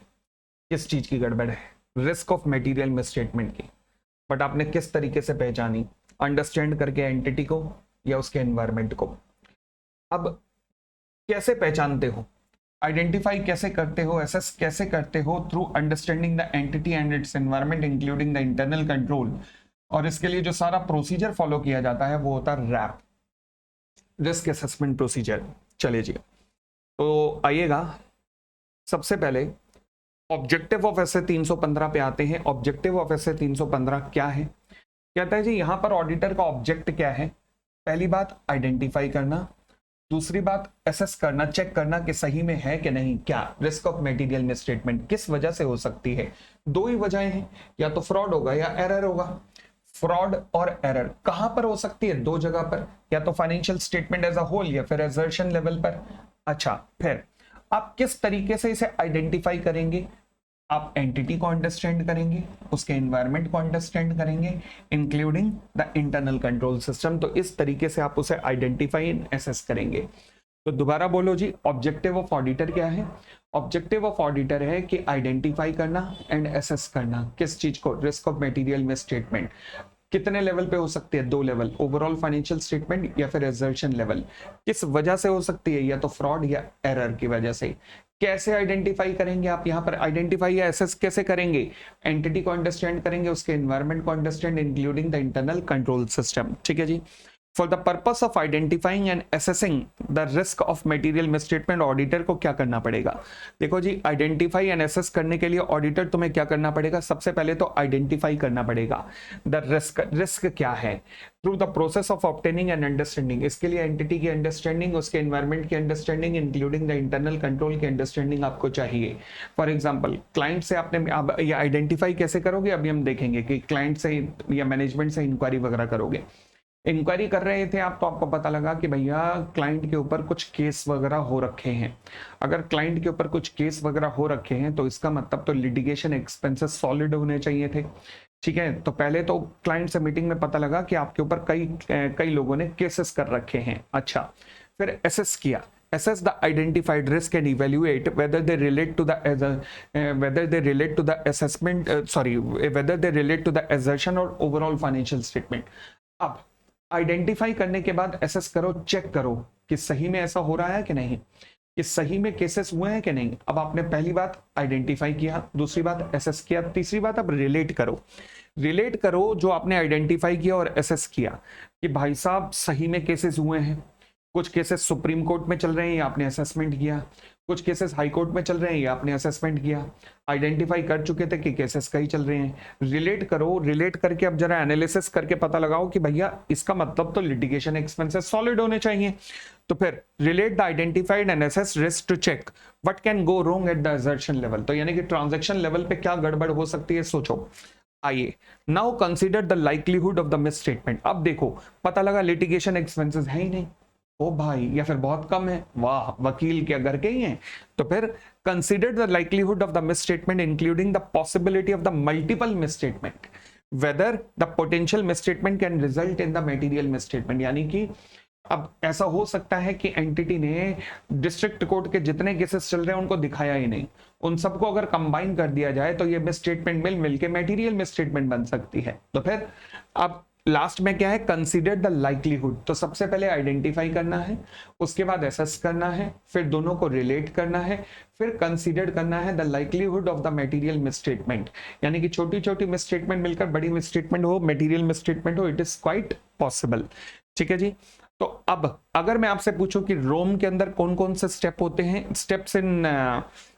किस चीज की गड़बड़ है? रिस्क ऑफ मटेरियल मिसस्टेटमेंट की। बट आपने किस तरीके से पहचानी? अंडरस्टैंड करके एंटिटी को या उसके एनवायरमेंट को। अब कैसे पहचानते हो, आइडेंटिफाई कैसे करते हो, एसेस कैसे करते हो? Through understanding the entity and its environment including the internal control. और इसके लिए जो सारा प्रोसीजर फॉलो किया जाता है वो होता है रैप, रिस्क असेसमेंट प्रोसीजर। चलिए जी, तो आइएगा सबसे पहले ऑब्जेक्टिव ऑफ एसए 315 पे आते हैं। ऑब्जेक्टिव ऑफ एसए 315 क्या है? कहता है जी यहां पर ऑडिटर का ऑब्जेक्ट क्या है? पहली बात आइडेंटिफाई करना, दूसरी बात एसेस करना, चेक करना कि सही में है कि नहीं। क्या? रिस्क ऑफ मटेरियल मिसस्टेटमेंट किस वजह से हो सकती है? दो ही वजहें हैं, या तो फ्रॉड होगा या एरर होगा। फ्रॉड और एरर कहां पर हो सकती है? दो जगह पर, या तो financial statement as a whole या फिर एजर्शन लेवल पर। अच्छा, फिर आप किस तरीके से इसे आइडेंटिफाई करेंगे? आप एंटिटी को अंडरस्टैंड करेंगे, उसके एनवायरनमेंट को अंडरस्टैंड करेंगे, including the internal control system. तो इस तरीके से आप उसे आइडेंटिफाई एंड एसेस करेंगे। तो दोबारा बोलो जी, ऑब्जेक्टिव ऑफ ऑडिटर क्या है? ऑब्जेक्टिव ऑफ ऑडिटर है कि आइडेंटिफाई करना एंड एसेस करना। किस चीज को? Risk of material misstatement. कितने लेवल पे हो सकती है? दो लेवल, ओवरऑल फाइनेंशियल स्टेटमेंट या फिर एजर्शन लेवल। किस वजह से हो सकती है? या तो फ्रॉड या एरर की वजह से। कैसे आइडेंटिफाई करेंगे आप? यहां पर आइडेंटिफाई या एसेस कैसे करेंगे? एंटिटी को अंडरस्टैंड करेंगे, उसके एनवायरनमेंट को understand including the internal control system. ठीक है जी। For the purpose of identifying and assessing the risk of material misstatement, auditor को क्या करना पड़ेगा? देखो जी, आइडेंटिफाई एंड असेस करने के लिए ऑडिटर तुम्हें क्या करना पड़ेगा? सबसे पहले तो आइडेंटिफाई करना पड़ेगा द रिस्क। रिस्क क्या है? Through the process of obtaining and understanding. इसके लिए एंटिटी की अंडरस्टैंडिंग, उसके एनवायरनमेंट की understanding, including the internal control की अंडरस्टैंडिंग आपको चाहिए। फॉर एग्जांपल, क्लाइंट से आपने अब ये आइडेंटिफाई कैसे करोगे? अभी हम देखेंगे कि क्लाइंट से या मैनेजमेंट से इंक्वायरी वगैरह करोगे। इंक्वायरी कर रहे थे आप, तो आपको पता लगा कि भैया क्लाइंट के ऊपर कुछ केस वगैरह हो रखे हैं। अगर क्लाइंट के ऊपर कुछ केस वगैरह हो रखे हैं तो इसका मतलब तो लिटिगेशन एक्सपेंसेस सॉलिड होने चाहिए थे। ठीक है, तो पहले तो क्लाइंट से मीटिंग में पता लगा कि आपके ऊपर कई लोगों ने केसेस कर रखे हैं। अच्छा, फिर एसेस किया। assess the identified risk and evaluate whether they relate to the assessment whether they relate to the assertion or overall financial statement। अब आइडेंटिफाई करने के बाद एसेस करो, चेक करो कि सही में ऐसा हो रहा है कि नहीं, कि सही में केसेस हुए हैं कि नहीं। अब आपने पहली बात आइडेंटिफाई किया, दूसरी बात एसेस किया, तीसरी बात अब रिलेट करो। रिलेट करो जो आपने आइडेंटिफाई किया और एसेस किया कि भाई साहब सही में केसेस हुए हैं। कुछ केसेस सुप्रीम कोर्ट में चल रहे हैं, आपने असेसमेंट किया। कुछ केसेस हाई कोर्ट में चल रहे हैं, आपने असेसमेंट किया। आइडेंटिफाई कर चुके थे कि केसेस कई चल रहे हैं। रिलेट करो, रिलेट करके अब जरा एनालिसिस करके पता लगाओ कि भैया इसका मतलब तो लिटिगेशन एक्सपेंसेस सॉलिड होने चाहिए। तो फिर relate the identified and assess risk to check what can go wrong at the assertion level. तो यानी कि ट्रांजैक्शन लेवल पे क्या गड़बड़ हो सकती है, सोचो। आइए, now consider the likelihood of the miss statement. अब देखो, पता लगा लिटिगेशन एक्सपेंसेस है ही नहीं, ओ भाई, या फिर बहुत कम है, वाह, वकील के घर के ही हैं। तो फिर consider the likelihood of the miss statement including the possibility of the multiple miss statement whether the potential miss statement can result in the material miss statement. यानी कि अब ऐसा हो सकता है कि एंटिटी ने डिस्ट्रिक्ट कोर्ट के जितने केसेस चल रहे हैं उनको दिखाया ही नहीं, उन सबको अगर कंबाइन कर दिया जाए तो ये मिस स्टेटमेंट मिल के मटेरियल मिस स्टेटमेंट बन सकती है। तो फिर अब लास्ट में क्या है? Consider the likelihood. तो सबसे पहले आइडेंटिफाई करना है, उसके बाद एसेस करना है, फिर दोनों को रिलेट करना है, फिर कंसीडर करना है the likelihood of the material misstatement. यानी कि छोटी छोटी मिसस्टेटमेंट मिलकर बड़ी मिसस्टेटमेंट हो, मटेरियल मिसस्टेटमेंट हो, इट इज क्वाइट पॉसिबल। ठीक है जी। तो अब अगर मैं आपसे पूछूं कि रोम के अंदर कौन कौन से स्टेप होते हैं, steps in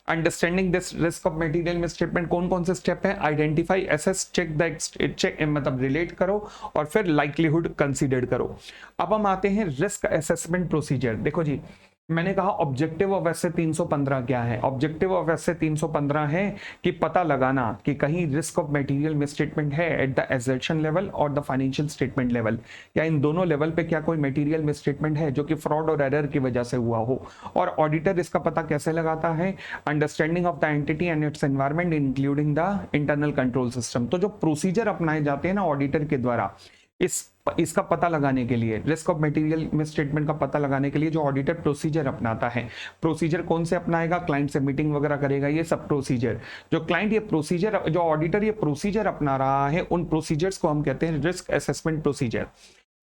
understanding this risk of material misstatement, कौन कौन से स्टेप है? आइडेंटिफाई, एसेस, चेक मतलब रिलेट करो, और फिर लाइक्लीहुड कंसीडर करो। अब हम आते हैं रिस्क असेसमेंट प्रोसीजर। देखो जी, मैंने कहा ऑब्जेक्टिव ऑफ एसए 315 क्या है? ऑब्जेक्टिव ऑफ एसए 315 है कि पता लगाना कि कहीं रिस्क ऑफ मटेरियल मिसस्टेटमेंट है एट द एजर्शन लेवल और द फाइनेंशियल स्टेटमेंट लेवल, या इन दोनों लेवल पे क्या कोई मटेरियल मिसस्टेटमेंट है जो कि फ्रॉड और एरर की वजह से हुआ हो। और ऑडिटर इसका पता कैसे लगाता है? Understanding of the entity and it's environment including the internal control system. तो जो प्रोसीजर अपनाए जाते हैं ना ऑडिटर के द्वारा, इसका पता लगाने के लिए, रिस्क ऑफ मटेरियल मिसस्टेटमेंट का पता लगाने के लिए जो ऑडिटर प्रोसीजर अपनाता है, प्रोसीजर कौन से अपनाएगा, क्लाइंट से मीटिंग वगैरह करेगा, ये सब प्रोसीजर, जो क्लाइंट ये प्रोसीजर, जो ऑडिटर ये प्रोसीजर अपना रहा है, उन प्रोसीजर्स को हम कहते हैं risk assessment procedure.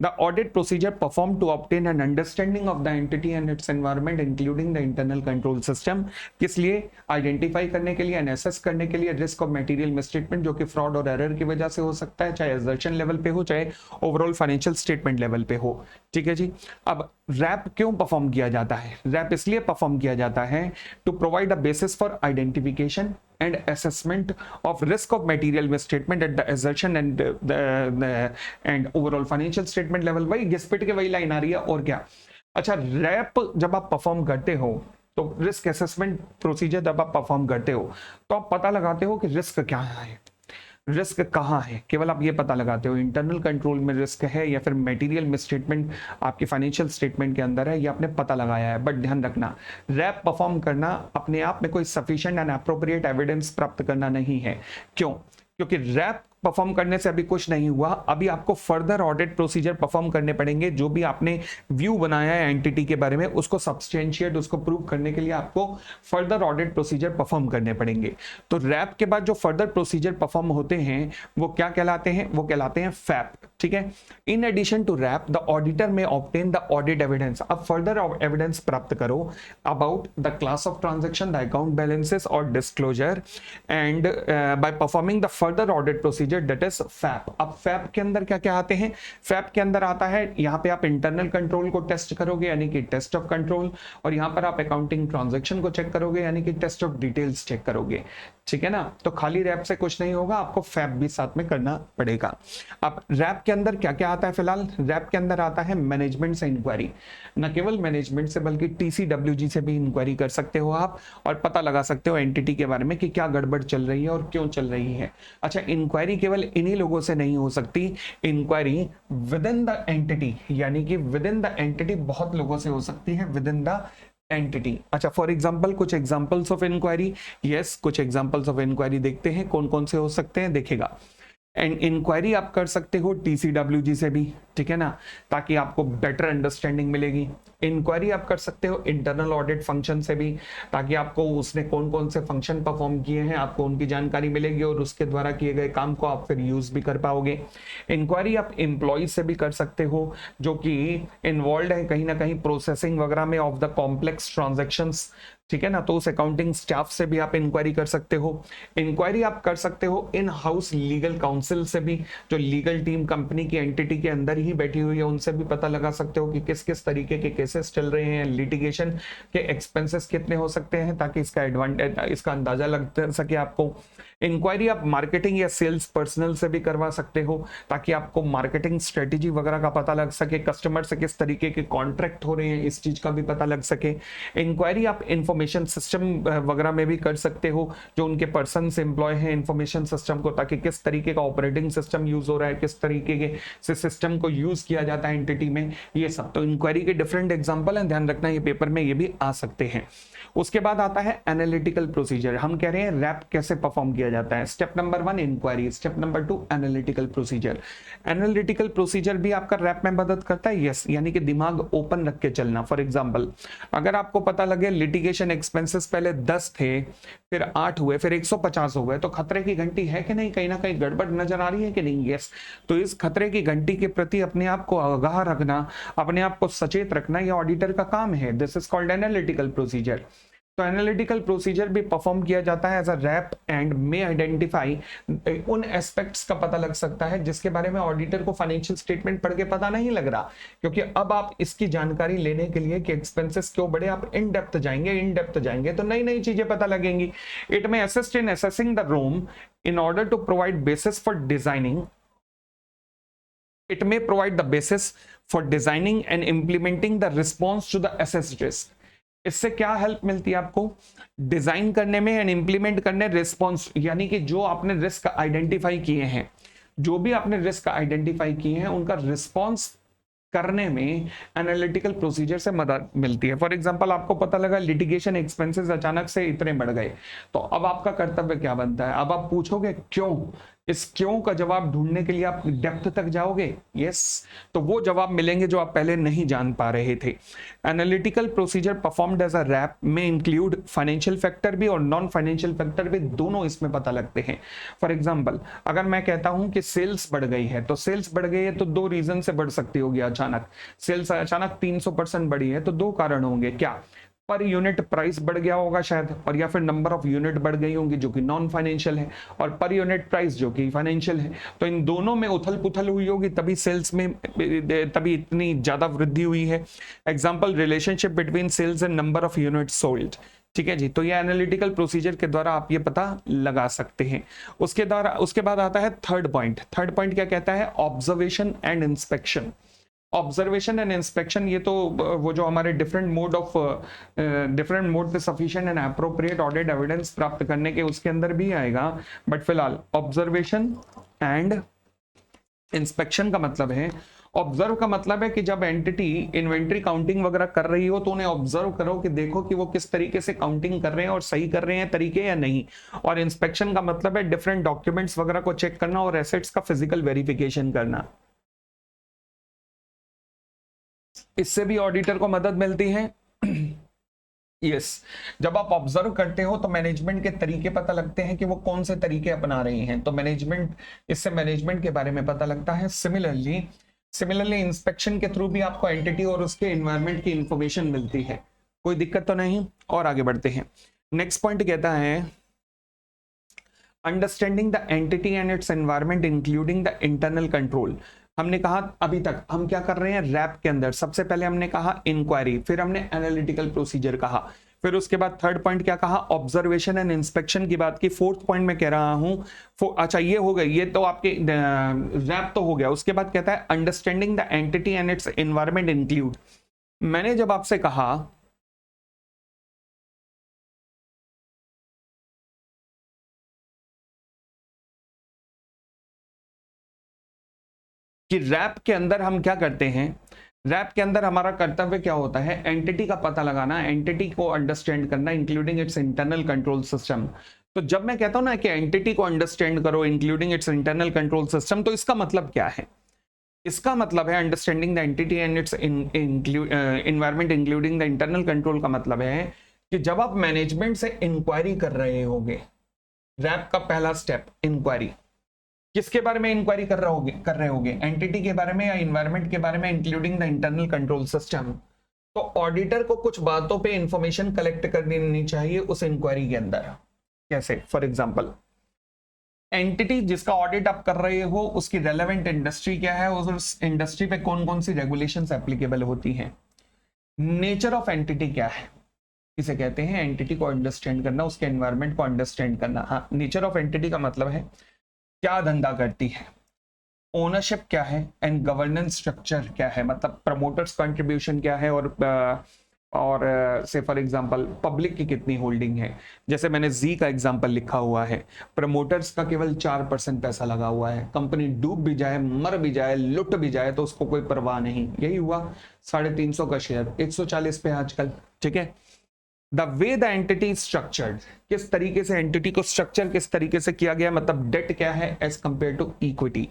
The audit procedure performed to obtain an understanding of the entity and its environment, including the internal control system. किस लिए? आइडेंटिफाई करने के लिए, असेस करने के लिए रिस्क ऑफ मटेरियल मिसस्टेटमेंट जो कि फ्रॉड और एरर की वजह से हो सकता है, चाहे असर्शन लेवल पे हो, चाहे ओवरऑल फाइनेंशियल स्टेटमेंट लेवल पे हो। ठीक है जी। अब रैप क्यों परफॉर्म किया जाता है? रैप इसलिए परफॉर्म किया जाता है to provide a basis for identification and assessment of risk of material misstatement at the assertion and and overall financial statement level। वही घिसपिट के वही लाइन आ रही है और क्या। अच्छा, रैप जब आप परफॉर्म करते हो तो रिस्क असेसमेंट प्रोसीजर जब आप परफॉर्म करते हो तो आप पता लगाते हो कि रिस्क क्या है, रिस्क कहाँ है, केवल आप ये पता लगाते हो इंटरनल कंट्रोल में रिस्क है या फिर मटेरियल मिसस्टेटमेंट आपकी फाइनेंशियल स्टेटमेंट के अंदर है, ये आपने पता लगाया है। बट ध्यान रखना, रैप परफॉर्म करना अपने आप में कोई सफिशिएंट एंड एप्रोप्रिएट एविडेंस प्राप्त करना नहीं है। क्यों? क्योंकि रैप परफॉर्म करने से अभी कुछ नहीं हुआ, अभी आपको फर्दर ऑडिट प्रोसीजर परफॉर्म करने पड़ेंगे। जो भी आपने व्यू बनाया है एंटिटी के बारे में उसको सब्सटेंशिएट, उसको प्रूव करने के लिए आपको फर्दर ऑडिट प्रोसीजर परफॉर्म करने पड़ेंगे। तो रैप के बाद जो फर्दर प्रोसीजर परफॉर्म होते हैं वो क्या कहलाते हैं? वो कहलाते हैं फैप। ठीक है। इन एडिशन टू रैप द ऑडिटर में ऑब्टेन द ऑडिट एविडेंस। अब फर्दर एविडेंस प्राप्त करो about the class of transaction, the account balances और disclosure and by performing the further audit procedure that is FAP. अब FAP के अंदर क्या क्या आते हैं? फैप के अंदर आता है, यहां पे आप इंटरनल कंट्रोल को टेस्ट करोगे यानी कि टेस्ट ऑफ कंट्रोल, और यहां पर आप अकाउंटिंग ट्रांजैक्शन को चेक करोगे यानी कि टेस्ट ऑफ डिटेल्स चेक करोगे। ठीक है ना। तो खाली रैप से कुछ नहीं होगा, आपको फैप भी साथ में करना पड़ेगा। अब रैप के अंदर क्या क्या आता है? फिलहाल रैप के अंदर आता है मैनेजमेंट से इंक्वायरी। न केवल मैनेजमेंट से बल्कि TCWG से भी इंक्वायरी कर सकते हो आप और पता लगा सकते हो एंटिटी के बारे में कि क्या गड़बड़ चल रही है और क्यों चल रही है। अच्छा, इंक्वायरी केवल इन्हीं लोगों से नहीं हो सकती, inquiry within the entity, यानी कि विद इन द एंटिटी बहुत लोगों से हो सकती है, विद इन द एंटिटी। अच्छा, फॉर एग्जांपल कुछ एग्जांपल्स ऑफ इंक्वायरी, यस कुछ एग्जांपल्स ऑफ इंक्वायरी देखते हैं कौन कौन से हो सकते हैं। देखेगा, एंड इंक्वायरी आप कर सकते हो TCWG से भी, ठीक है ना, ताकि आपको बेटर अंडरस्टैंडिंग मिलेगी। इंक्वायरी आप कर सकते हो इंटरनल ऑडिट फंक्शन से भी, ताकि आपको उसने कौन कौन से फंक्शन परफॉर्म किए हैं आपको उनकी जानकारी मिलेगी और उसके द्वारा किए गए काम को आप फिर यूज भी कर पाओगे। इंक्वायरी आप एम्प्लॉय से भी कर सकते हो जो कि इन्वॉल्व है कहीं ना कहीं प्रोसेसिंग वगैरह में ऑफ द कॉम्प्लेक्स ट्रांजेक्शंस, ठीक है ना, तो उस अकाउंटिंग स्टाफ से भी आप इंक्वायरी कर सकते हो। इंक्वायरी आप कर सकते हो इन हाउस लीगल काउंसिल से भी, जो लीगल टीम कंपनी की एंटिटी के अंदर ही बैठी हुई है, उनसे भी पता लगा सकते हो कि किस किस तरीके के केसेस चल रहे हैं, लिटिगेशन के एक्सपेंसेस कितने हो सकते हैं, ताकि इसका अंदाजा लग सके आपको। इंक्वायरी आप मार्केटिंग या सेल्स पर्सनल से भी करवा सकते हो, ताकि आपको मार्केटिंग स्ट्रेटेजी वगैरह का पता लग सके, कस्टमर से किस तरीके के कॉन्ट्रैक्ट हो रहे हैं इस चीज का भी पता लग सके। इंक्वायरी आप इंफॉर्मेशन सिस्टम वगैरह में भी कर सकते हो, जो उनके पर्सन एम्प्लॉय हैं इंफॉर्मेशन सिस्टम को, ताकि किस तरीके का ऑपरेटिंग सिस्टम यूज हो रहा है, किस तरीके के से सिस्टम को यूज किया जाता है एंटिटी में, ये सब। तो इंक्वायरी के डिफरेंट एग्जांपल हैं, ध्यान रखना ये पेपर में ये भी आ सकते हैं। उसके बाद आता है एनालिटिकल प्रोसीजर। हम कह रहे हैं रैप कैसे परफॉर्म किया जाता है। Step number 1 inquiry, step number 2 analytical procedure. Analytical procedure भी आपका रैप में मदद करता है, यस, यानी कि दिमाग ओपन रख के चलना। फॉर एग्जांपल, अगर आपको पता लगे लिटिगेशन एक्सपेंसेस पहले 10 थे, फिर 8 हुए, फिर 150 हो गए, तो खतरे की घंटी है कि नहीं, कहीं ना कहीं गड़बड़ नजर आ रही है कि नहीं, यस। तो इस खतरे की घंटी के प्रति अपने आप को आगाह रखना, अपने आप को सचेत रखना, यह ऑडिटर का काम है। This is called analytical procedure. तो एनालिटिकल प्रोसीजर भी परफॉर्म किया जाता है एज अ रैप एंड में आइडेंटिफाई उन एस्पेक्ट्स का पता लग सकता है जिसके बारे में ऑडिटर को फाइनेंशियल स्टेटमेंट पढ़ के पता नहीं लग रहा, क्योंकि अब आप इसकी जानकारी लेने के लिए कि एक्सपेंसेस क्यों बढ़े, आप इन डेप्थ जाएंगे तो नई नई चीजें पता लगेंगी। It may assist in assessing the room in order to provide basis for designing, it may provide the basis for designing and implementing the response to the assessed risk। इससे क्या help मिलती है आपको? डिजाइन करने में and implement करने response, यानी कि जो आपने रिस्क आइडेंटिफाई किए हैं, जो भी आपने रिस्क आइडेंटिफाई किए हैं उनका रिस्पॉन्स करने में एनालिटिकल प्रोसीजर से मदद मिलती है। फॉर एग्जांपल, आपको पता लगा लिटिगेशन एक्सपेंसेस अचानक से इतने बढ़ गए, तो अब आपका कर्तव्य क्या बनता है? अब आप पूछोगे क्यों, इस क्यों का जवाब ढूंढने के लिए आप डेप्थ तक जाओगे, यस, तो वो जवाब मिलेंगे जो आप पहले नहीं जान पा रहे थे। Analytical procedure performed as a RAP में इंक्लूड फाइनेंशियल फैक्टर भी और नॉन फाइनेंशियल फैक्टर भी, दोनों इसमें पता लगते हैं। फॉर एग्जांपल, अगर मैं कहता हूं कि सेल्स बढ़ गई है, तो सेल्स बढ़ गई है तो दो रीजन से बढ़ सकती होगी। अचानक सेल्स अचानक 300% बढ़ी है तो दो कारण होंगे, क्या, पर यूनिट प्राइस बढ़ गया होगा शायद, और या फिर नंबर ऑफ यूनिट बढ़ गई होंगी जो कि नॉन फाइनेंशियल है, और पर यूनिट प्राइस जो कि फाइनेंशियल है। तो इन दोनों में उथल पुथल हुई होगी, तभी सेल्स में तभी इतनी ज्यादा वृद्धि हुई है। Example, relationship between sales and number of unit sold. ठीक है जी, तो ये एनालिटिकल प्रोसीजर के द्वारा आप ये पता लगा सकते हैं। उसके बाद आता है थर्ड पॉइंट। थर्ड पॉइंट क्या कहता है, observation and inspection. Observation and inspection, ये तो वो जो हमारे डिफरेंट मोड पे sufficient and appropriate audit evidence प्राप्त करने के उसके अंदर भी आएगा, बट फिलहाल ऑब्जर्वेशन एंड इंस्पेक्शन का मतलब है, ऑब्जर्व का मतलब है कि जब एंटिटी इन्वेंट्री काउंटिंग वगैरह कर रही हो तो उन्हें ऑब्जर्व करो कि देखो कि वो किस तरीके से काउंटिंग कर रहे हैं और सही कर रहे हैं तरीके या नहीं। और इंस्पेक्शन का मतलब है डिफरेंट डॉक्यूमेंट्स वगैरह को चेक करना और एसेट्स का फिजिकल वेरिफिकेशन करना। इससे भी ऑडिटर को मदद मिलती है। यस, जब आप ऑब्जर्व करते हो तो मैनेजमेंट के तरीके पता लगते हैं कि वो कौन से तरीके अपना रहे हैं, तो इससे मैनेजमेंट के बारे में पता लगता है। सिमिलरली इंस्पेक्शन के थ्रू भी आपको एंटिटी और उसके एनवायरनमेंट की इंफॉर्मेशन मिलती है। कोई दिक्कत तो नहीं, और आगे बढ़ते हैं। नेक्स्ट पॉइंट कहता है understanding the entity and it's environment including the internal control. हमने कहा अभी तक हम क्या कर रहे हैं, रैप के अंदर सबसे पहले हमने कहा इंक्वायरी, फिर हमने एनालिटिकल प्रोसीजर कहा, फिर उसके बाद थर्ड पॉइंट क्या कहा, ऑब्जर्वेशन एंड इंस्पेक्शन की बात की। फोर्थ पॉइंट में कह रहा हूं, अच्छा ये हो गई, ये तो आपके रैप तो हो गया। उसके बाद कहता है understanding the entity and it's environment include. मैंने जब आपसे कहा कि रैप के अंदर हम क्या करते हैं, रैप के अंदर हमारा कर्तव्य क्या होता है, एंटिटी का पता लगाना, एंटिटी को अंडरस्टैंड करना including it's internal control system. तो जब मैं कहता हूं ना कि एंटिटी को अंडरस्टैंड करो including it's internal control system, तो इसका मतलब क्या है, इसका मतलब है understanding the entity and it's environment including the internal control का मतलब है कि जब आप मैनेजमेंट से इंक्वायरी कर रहे होगे, रैप का पहला स्टेप इंक्वायरी, किसके बारे में इंक्वायरी कर रहे होगे, एंटिटी के बारे में या एनवायरनमेंट के बारे में including the internal control system. तो ऑडिटर को कुछ बातों पे इंफॉर्मेशन कलेक्ट करनी चाहिए उस इंक्वायरी के अंदर। कैसे, फॉर एग्जांपल, एंटिटी जिसका ऑडिट आप कर रहे हो उसकी रेलेवेंट इंडस्ट्री क्या है, उस इंडस्ट्री पे कौन कौन सी रेगुलेशंस एप्लीकेबल होती हैं, नेचर ऑफ एंटिटी क्या है, इसे कहते हैं एंटिटी को अंडरस्टैंड करना, उसके एनवायरनमेंट को अंडरस्टैंड करना। हाँ, नेचर ऑफ एंटिटी का मतलब है क्या धंधा करती है, ओनरशिप क्या है, एंड गवर्नेंस स्ट्रक्चर क्या है, मतलब प्रमोटर्स कंट्रीब्यूशन क्या है, और से फॉर एग्जांपल पब्लिक की कितनी होल्डिंग है। जैसे मैंने जी का एग्जांपल लिखा हुआ है, प्रमोटर्स का केवल 4% पैसा लगा हुआ है, कंपनी डूब भी जाए, मर भी जाए, लुट भी जाए तो उसको कोई परवाह नहीं। यही हुआ, 350 का शेयर 140 पे आजकल। ठीक है, the way the entity structured, किस तरीके से एंटिटी को स्ट्रक्चर किस तरीके से किया गया, मतलब डेट क्या है एज कंपेयर टू इक्विटी,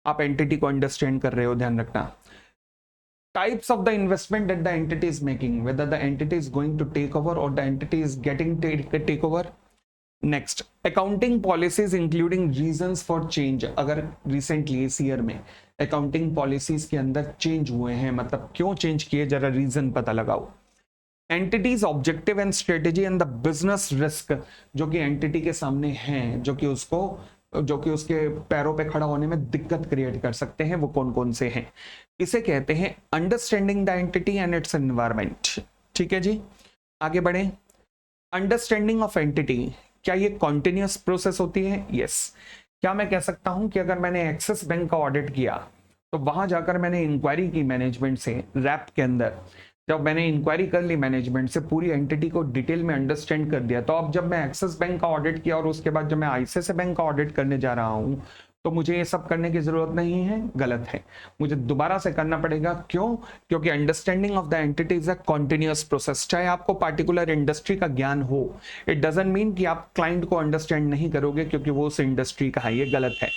आप एंटिटी को अंडरस्टैंड कर रहे हो, ध्यान रखना। Types of the investment that the entity is making, whether the entity is going to take over और the entity is getting take over. Next, accounting policies including reasons for change, अगर recently इस year में accounting policies के अंदर change हुए हैं, मतलब क्यों चेंज किए, जरा रीजन पता लगाओ। Entities objective and strategy and the business risk, जो कि एंटिटी के सामने हैं, जो कि उसके पैरों पे खड़ा होने में दिक्कत क्रिएट कर सकते हैं, वो कौन कौन से हैं, इसे कहते हैं understanding the entity and it's environment. ठीक है जी, आगे बढ़े। अंडरस्टैंडिंग ऑफ एंटिटी, क्या ये कॉन्टिन्यूअस प्रोसेस होती है? यस। क्या मैं कह सकता हूं कि अगर मैंने एक्सिस बैंक का ऑडिट किया तो वहां जाकर मैंने इंक्वायरी की मैनेजमेंट से, रैप के अंदर जब मैंने इंक्वायरी कर ली मैनेजमेंट से, पूरी एंटिटी को डिटेल में अंडरस्टैंड कर दिया, तो अब जब मैं एक्सिस बैंक का ऑडिट किया और उसके बाद जब मैं आईसीआईसीआई बैंक का ऑडिट करने जा रहा हूं तो मुझे ये सब करने की जरूरत नहीं है, गलत है, मुझे दोबारा से करना पड़ेगा। क्यों? क्योंकि understanding of the entity is a continuous process. चाहे आपको पार्टिकुलर इंडस्ट्री का ज्ञान हो, इट डजंट मीन कि आप क्लाइंट को अंडरस्टैंड नहीं करोगे क्योंकि वो उस इंडस्ट्री का है, ये गलत है।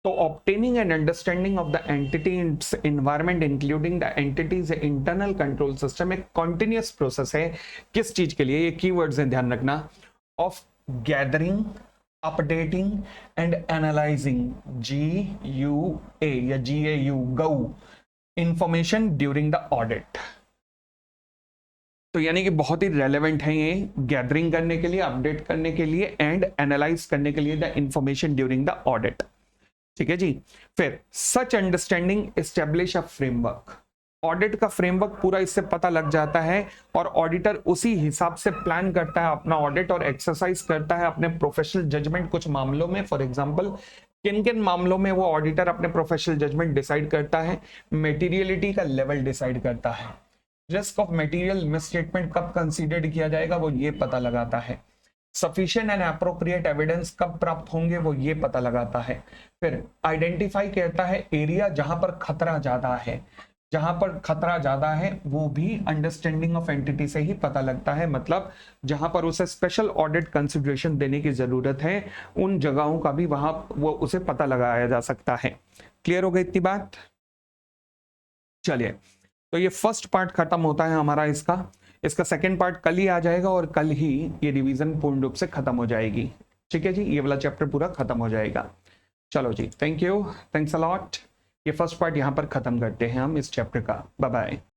तो obtaining an understanding of the entity environment including the entities internal control system एक कॉन्टिन्यूअस प्रोसेस है। किस चीज के लिए? ये कीवर्ड्स हैं, ध्यान रखना, of gathering, updating and analysing, GUA या GAU information during the audit. तो यानी कि बहुत ही रेलेवेंट है ये, गैदरिंग करने के लिए, अपडेट करने के लिए एंड एनालाइज करने के लिए the information during the audit. ठीक है जी। फिर such understanding establish a framework. Audit का फ्रेमवर्क पूरा इससे पता लग जाता है और ऑडिटर उसी हिसाब से प्लान करता है अपना ऑडिट और एक्सरसाइज करता है अपने प्रोफेशनल जजमेंट कुछ मामलों में। फॉर एग्जांपल, किन किन मामलों में वो ऑडिटर अपने प्रोफेशनल जजमेंट डिसाइड करता है? मटेरियलिटी का लेवल डिसाइड करता है, रिस्क ऑफ मटेरियल मिसस्टेटमेंट कब कंसीडर्ड किया जाएगा वो ये पता लगाता है, सफिशिएंट एंड एप्रोप्रिएट एविडेंस कब प्राप्त होंगे वो ये पता लगाता है। फिर आइडेंटिफाई कहता है एरिया जहां पर खतरा ज्यादा है, जहां पर खतरा ज्यादा है वो भी अंडरस्टैंडिंग ऑफ एंटिटी से ही पता लगता है, मतलब जहां पर उसे स्पेशल ऑडिट कंसिडरेशन देने की जरूरत है उन जगहों का भी वहां वो उसे पता लगाया जा सकता है। क्लियर हो गई इतनी बात? चलिए, तो ये फर्स्ट पार्ट खत्म होता है हमारा इसका सेकंड पार्ट कल ही आ जाएगा और कल ही ये रिवीजन पूर्ण रूप से खत्म हो जाएगी। ठीक है जी, ये वाला चैप्टर पूरा खत्म हो जाएगा। चलो जी, thank you, thanks a lot. ये फर्स्ट पार्ट यहाँ पर खत्म करते हैं हम इस चैप्टर का। Bye bye.